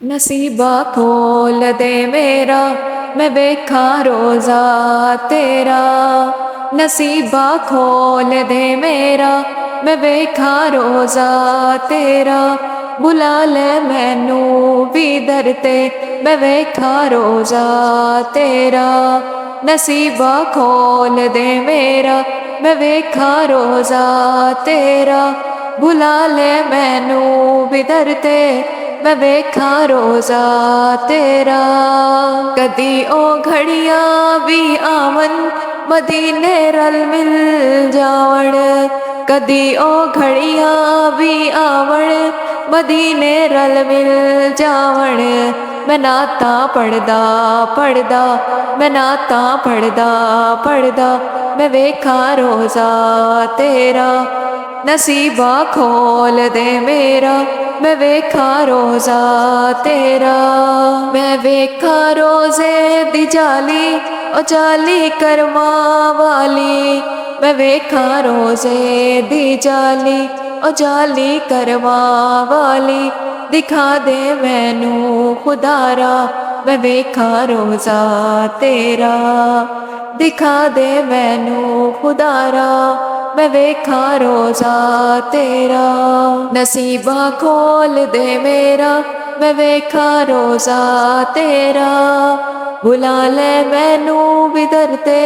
नसीबा खोल दे मेरा, मैं वेखा रोज़ा तेरा। नसीबा खोल दे मेरा, मैं वेखा रोज़ा तेरा। बुला ले मैनू भी दर ते, मैं वेखा रोज़ा तेरा। नसीबा खोल दे मेरा, मैं वेखा रोज़ा तेरा। बुला ले मैनू भी दर ते, मैं वेखा रोज़ा तेरा। कदी ओ घड़िया भी आवन, मदीने रल मिल जावण। कदी ओ घड़िया भी आवण, मदीने रल मिल जावण। मैं नाता पढ़दा पढ़दा, मैं नाता पढ़दा पढ़दा, मैं वेखा रोज़ा तेरा। नसीबा खोल दे मेरा, मैं वेखा रोज़ा तेरा। मैं वेखा रोज़े दी जाली, ओ जाली करमा वाली। मैं वेखा रोज़े दी जाली, ओ जाली करमा वाली। दिखा दे मैनू खुदारा, मैं वेखा रोज़ा तेरा। दिखा दे मैनू खुदारा, मैं वेखा रोज़ा तेरा। नसीबा खोल दे मेरा, मैं वेखा रोज़ा तेरा। बुला ले मैनू भी दर ते,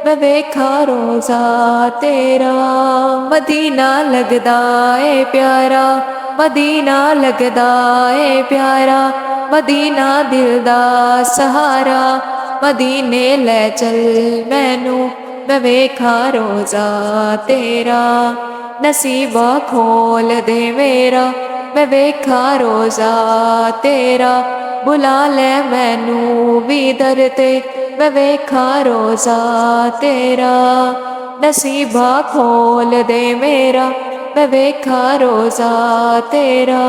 मैं वेखा रोज़ा तेरा। मदीना लगदा ए प्यारा, मदीना लगदा ए प्यारा। मदीना दिल दा सहारा, मदीने ले चल मैनू, मैं वेखा रोज़ा तेरा। नसीबा खोल दे मेरा, मैं वेखा रोज़ा तेरा। बुला ले मैनू भी दर ते, मैं वेखा रोज़ा तेरा। नसीबा खोल दे मेरा, मैं वेखा रोज़ा तेरा।